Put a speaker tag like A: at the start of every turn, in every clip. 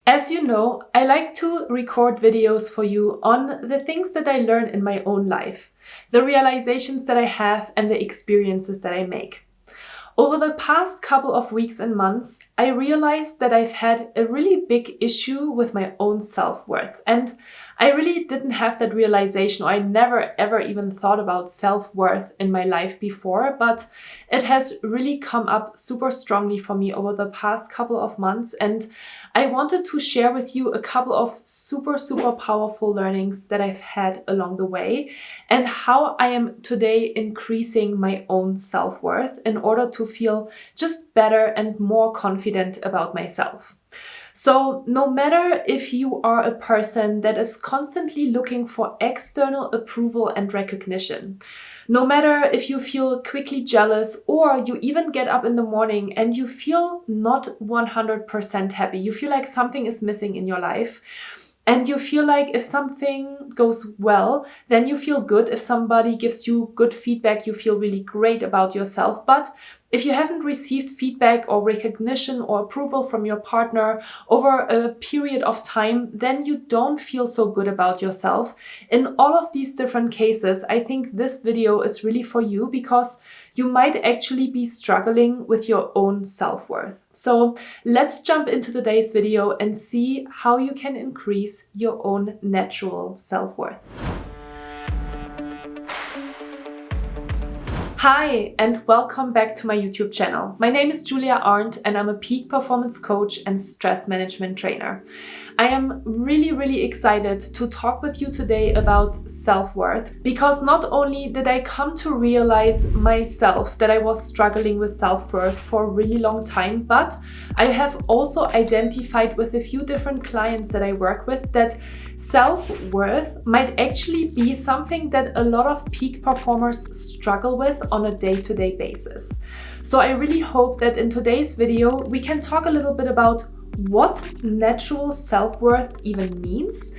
A: As you know, I like to record videos for you on the things that I learn in my own life, the realizations that I have and the experiences that I make. Over the past couple of weeks and months, I realized that I've had a really big issue with my own self-worth. And I really didn't have that realization, or I never ever even thought about self-worth in my life before, but it has really come up super strongly for me over the past couple of months. And I wanted to share with you a couple of super powerful learnings that I've had along the way and how I am today increasing my own self-worth in order to feel just better and more confident about myself. So no matter if you are a person that is constantly looking for external approval and recognition, no matter if you feel quickly jealous or you even get up in the morning and you feel not 100% happy, you feel like something is missing in your life, and you feel like if something goes well, then you feel good. If somebody gives you good feedback, you feel really great about yourself. But if you haven't received feedback or recognition or approval from your partner over a period of time, then you don't feel so good about yourself. In all of these different cases, I think this video is really for you because you might actually be struggling with your own self-worth. So let's jump into today's video and see how you can increase your own natural self-worth. Hi, and welcome back to my YouTube channel. My name is Julia Arndt and I'm a peak performance coach and stress management trainer. I am really excited to talk with you today about self-worth because not only did I come to realize myself that I was struggling with self-worth for a really long time, but I have also identified with a few different clients that I work with that self-worth might actually be something that a lot of peak performers struggle with on a day-to-day basis. So I really hope that in today's video we can talk a little bit about what natural self-worth even means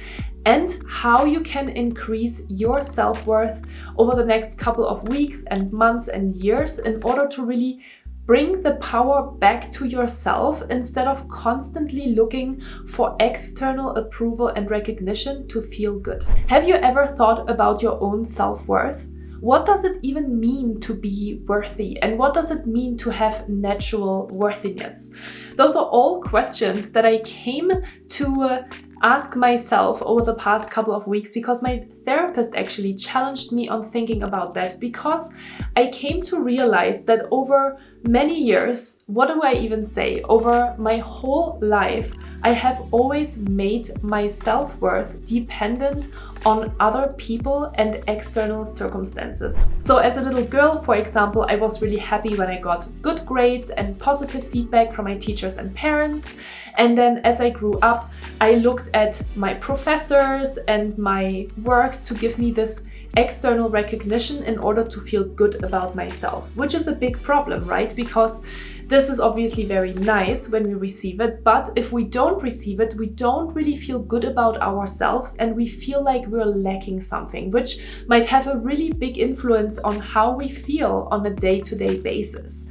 A: and how you can increase your self-worth over the next couple of weeks and months and years in order to really bring the power back to yourself instead of constantly looking for external approval and recognition to feel good. Have you ever thought about your own self-worth? What does it even mean to be worthy? And what does it mean to have natural worthiness? Those are all questions that I came to ask myself over the past couple of weeks because my therapist actually challenged me on thinking about that, because I came to realize that over many years, what do I even say? Over my whole life, I have always made my self-worth dependent on other people and external circumstances. So as a little girl, for example, I was really happy when I got good grades and positive feedback from my teachers and parents. And then as I grew up, I looked at my professors and my work to give me this external recognition in order to feel good about myself, which is a big problem, right? Because this is obviously very nice when we receive it, but if we don't receive it, we don't really feel good about ourselves and we feel like we're lacking something, which might have a really big influence on how we feel on a day-to-day basis.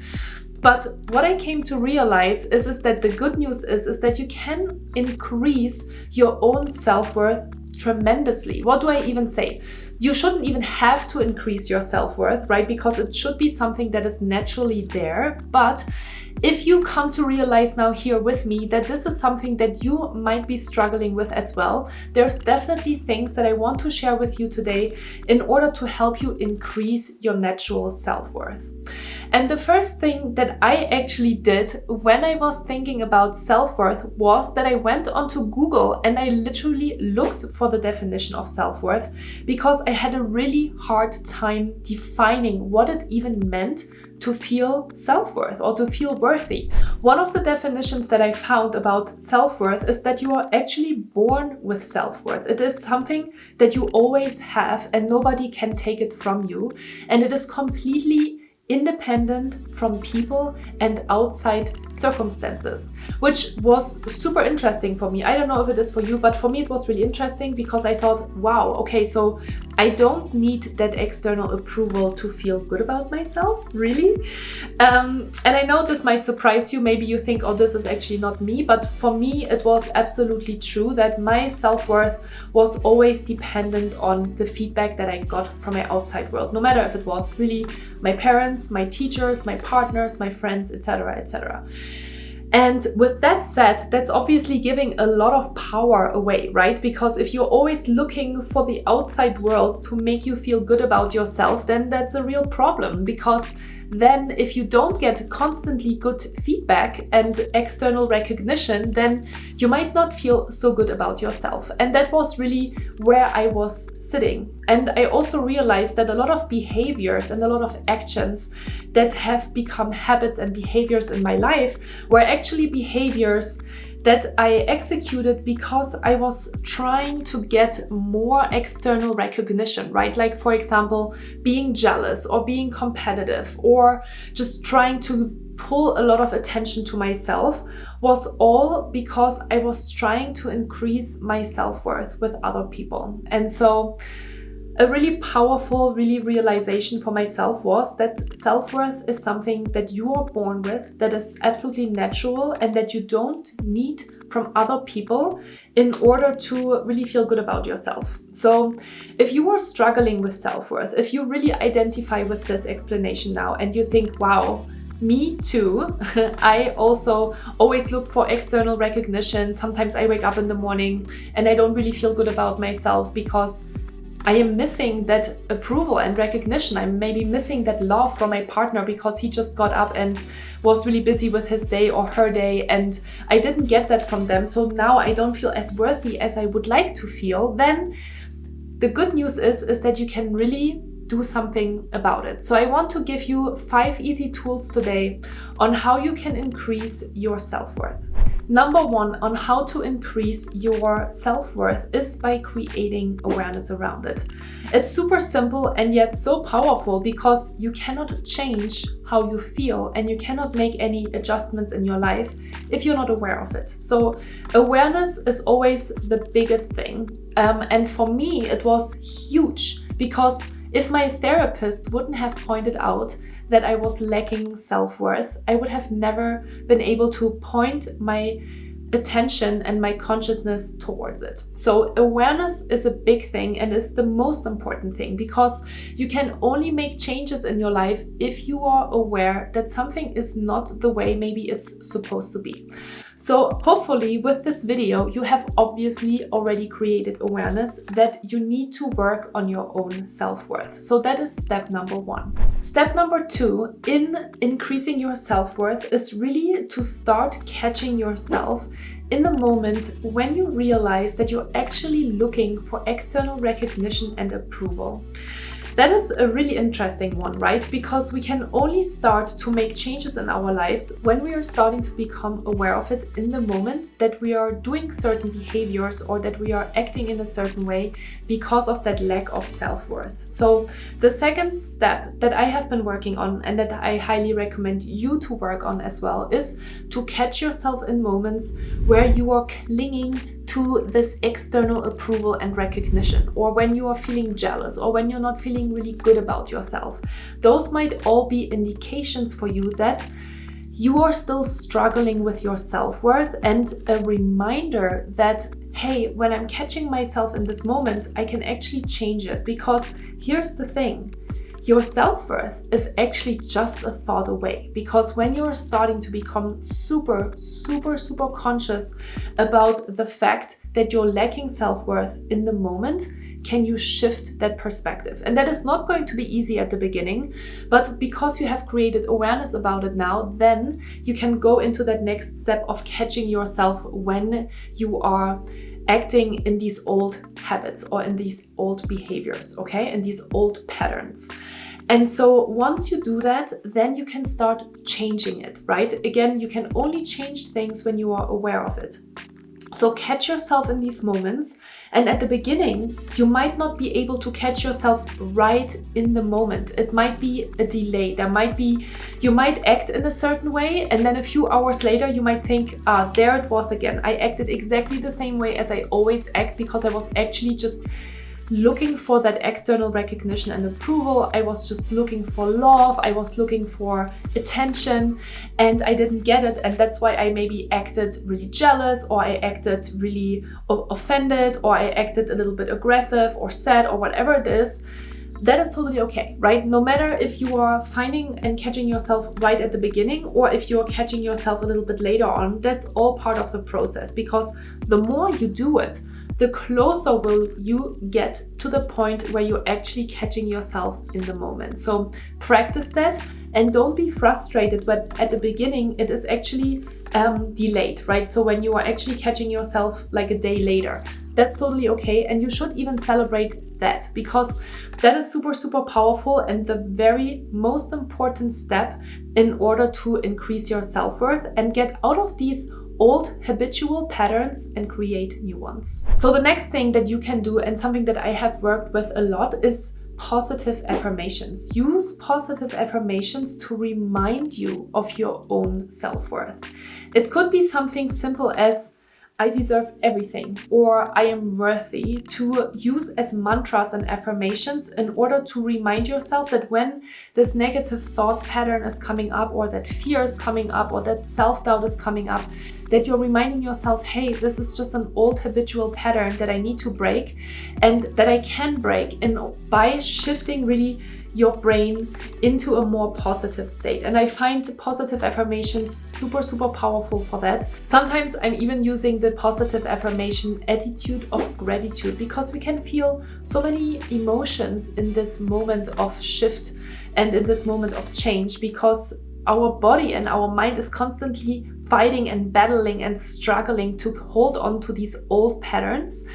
A: But what I came to realize is that the good news is that you can increase your own self-worth tremendously. What do I even say? You shouldn't even have to increase your self-worth, right? Because it should be something that is naturally there. But if you come to realize now here with me that this is something that you might be struggling with as well, there's definitely things that I want to share with you today in order to help you increase your natural self-worth. And the first thing that I actually did when I was thinking about self-worth was that I went onto Google and I literally looked for the definition of self-worth because I had a really hard time defining what it even meant to feel self-worth or to feel worthy. One of the definitions that I found about self-worth is that you are actually born with self-worth. It is something that you always have and nobody can take it from you. And it is completely independent from people and outside circumstances, which was super interesting for me. I don't know if it is for you, but for me it was really interesting because I thought, wow, okay, so I don't need that external approval to feel good about myself, really? And I know this might surprise you. Maybe you think, oh, this is actually not me, but for me it was absolutely true that my self-worth was always dependent on the feedback that I got from my outside world, no matter if it was really my parents, my teachers, my partners, my friends, etc., etc. And with that said, that's obviously giving a lot of power away, right? Because if you're always looking for the outside world to make you feel good about yourself, then that's a real problem, because then if you don't get constantly good feedback and external recognition, then you might not feel so good about yourself. And that was really where I was sitting. And I also realized that a lot of behaviors and a lot of actions that have become habits and behaviors in my life were actually behaviors that I executed because I was trying to get more external recognition, right? Like, for example, being jealous or being competitive or just trying to pull a lot of attention to myself was all because I was trying to increase my self-worth with other people. And so a really powerful, realization for myself was that self-worth is something that you are born with, that is absolutely natural, and that you don't need from other people in order to really feel good about yourself. So if you are struggling with self-worth, if you really identify with this explanation now and you think, wow, me too. I also always look for external recognition. Sometimes I wake up in the morning and I don't really feel good about myself because I am missing that approval and recognition. I'm maybe missing that love from my partner because he just got up and was really busy with his day or her day, and I didn't get that from them. So now I don't feel as worthy as I would like to feel. Then the good news is that you can really do something about it. So I want to give you 5 easy tools today on how you can increase your self-worth. Number 1 on how to increase your self-worth is by creating awareness around it. It's super simple and yet so powerful because you cannot change how you feel and you cannot make any adjustments in your life if you're not aware of it. So awareness is always the biggest thing. And for me, it was huge because if my therapist wouldn't have pointed out that I was lacking self-worth, I would have never been able to point my attention and my consciousness towards it. So awareness is a big thing and is the most important thing because you can only make changes in your life if you are aware that something is not the way maybe it's supposed to be. So hopefully with this video, you have obviously already created awareness that you need to work on your own self-worth. So that is step number 1. Step number 2 in increasing your self-worth is really to start catching yourself in the moment when you realize that you're actually looking for external recognition and approval. That is a really interesting one, right? Because we can only start to make changes in our lives when we are starting to become aware of it in the moment that we are doing certain behaviors or that we are acting in a certain way because of that lack of self-worth. So the second step that I have been working on and that I highly recommend you to work on as well is to catch yourself in moments where you are clinging to this external approval and recognition, or when you are feeling jealous, or when you're not feeling really good about yourself. Those might all be indications for you that you are still struggling with your self-worth, and a reminder that, hey, when I'm catching myself in this moment, I can actually change it. Because here's the thing. Your self-worth is actually just a thought away, because when you're starting to become super conscious about the fact that you're lacking self-worth in the moment, can you shift that perspective? And that is not going to be easy at the beginning, but because you have created awareness about it now, then you can go into that next step of catching yourself when you are acting in these old habits or in these old behaviors, okay? In these old patterns. And so once you do that, then you can start changing it, right? Again, you can only change things when you are aware of it. So catch yourself in these moments. And at the beginning, you might not be able to catch yourself right in the moment. It might be a delay. You might act in a certain way, and then a few hours later, you might think, there it was again. I acted exactly the same way as I always act, because I was actually just looking for that external recognition and approval. I was just looking for love. I was looking for attention, and I didn't get it. And that's why I maybe acted really jealous, or I acted really offended, or I acted a little bit aggressive or sad, or whatever it is. That is totally okay, right? No matter if you are finding and catching yourself right at the beginning, or if you're catching yourself a little bit later on, that's all part of the process, because the more you do it, the closer will you get to the point where you're actually catching yourself in the moment. So practice that, and don't be frustrated when at the beginning it is actually delayed, right? So when you are actually catching yourself like a day later, that's totally okay. And you should even celebrate that, because that is super, super powerful and the very most important step in order to increase your self-worth and get out of these old habitual patterns and create new ones. So the next thing that you can do, and something that I have worked with a lot, is positive affirmations. Use positive affirmations to remind you of your own self-worth. It could be something simple as I deserve everything, or I am worthy, to use as mantras and affirmations in order to remind yourself that when this negative thought pattern is coming up, or that fear is coming up, or that self-doubt is coming up, that you're reminding yourself, hey, this is just an old habitual pattern that I need to break, and that I can break by shifting really your brain into a more positive state. And I find positive affirmations super, super powerful for that. Sometimes I'm even using the positive affirmation attitude of gratitude, because we can feel so many emotions in this moment of shift and in this moment of change, because our body and our mind is constantly fighting and battling and struggling to hold on to these old patterns.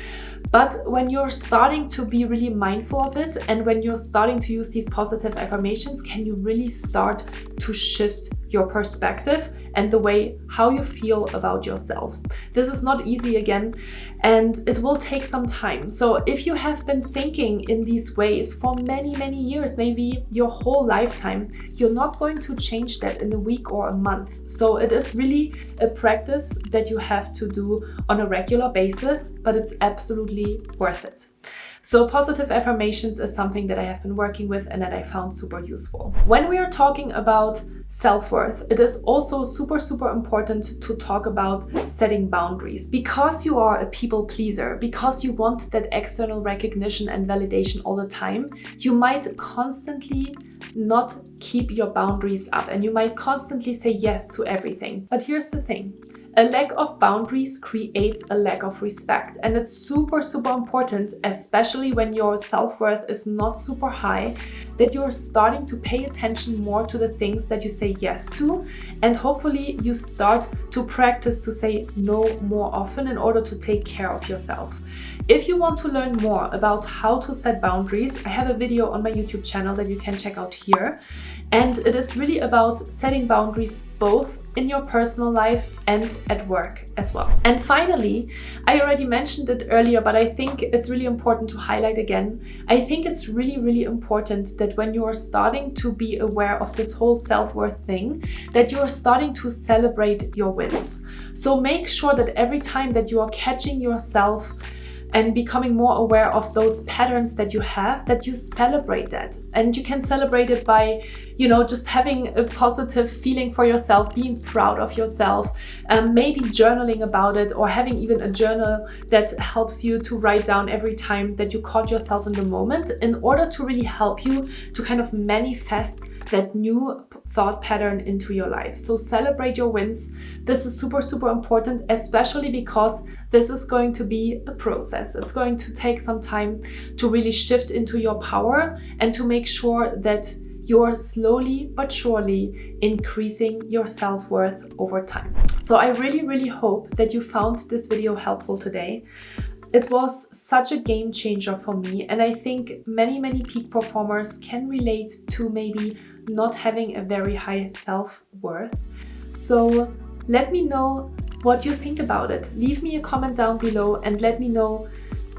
A: But when you're starting to be really mindful of it, and when you're starting to use these positive affirmations, can you really start to shift your perspective and the way how you feel about yourself. This is not easy again, and it will take some time. So if you have been thinking in these ways for many, many years, maybe your whole lifetime, you're not going to change that in a week or a month. So it is really a practice that you have to do on a regular basis, but it's absolutely worth it. So positive affirmations is something that I have been working with and that I found super useful. When we are talking about self-worth, it is also super, super important to talk about setting boundaries. Because you are a people pleaser, because you want that external recognition and validation all the time, you might constantly not keep your boundaries up, and you might constantly say yes to everything. But here's the thing. A lack of boundaries creates a lack of respect, and it's super, super important, especially when your self-worth is not super high, that you're starting to pay attention more to the things that you say yes to, and hopefully you start to practice to say no more often in order to take care of yourself. If you want to learn more about how to set boundaries, I have a video on my YouTube channel that you can check out here. And it is really about setting boundaries both in your personal life and at work as well. And finally, I already mentioned it earlier, but I think it's really important to highlight again. I think it's really, really important that when you are starting to be aware of this whole self-worth thing, that you are starting to celebrate your wins. So make sure that every time that you are catching yourself and becoming more aware of those patterns that you have, that you celebrate that. And you can celebrate it by, just having a positive feeling for yourself, being proud of yourself, maybe journaling about it, or having even a journal that helps you to write down every time that you caught yourself in the moment, in order to really help you to kind of manifest that new thought pattern into your life. So celebrate your wins. This is super, super important, especially because this is going to be a process. It's going to take some time to really shift into your power and to make sure that you're slowly but surely increasing your self-worth over time. So I really, really hope that you found this video helpful today. It was such a game changer for me, and I think many, many peak performers can relate to maybe not having a very high self-worth. So let me know what you think about it. Leave me a comment down below and let me know,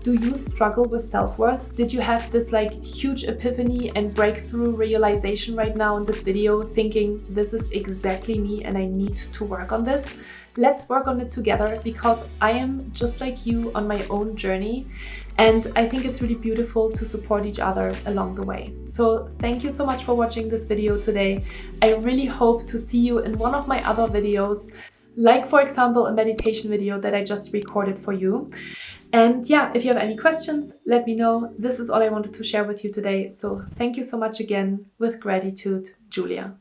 A: do you struggle with self-worth? Did you have this like huge epiphany and breakthrough realization right now in this video, thinking this is exactly me and I need to work on this? Let's work on it together, because I am just like you on my own journey, and I think it's really beautiful to support each other along the way. So thank you so much for watching this video today. I really hope to see you in one of my other videos, like for example a meditation video that I just recorded for you. And yeah, if you have any questions, let me know. This is all I wanted to share with you today. So thank you so much again. With gratitude, Julia.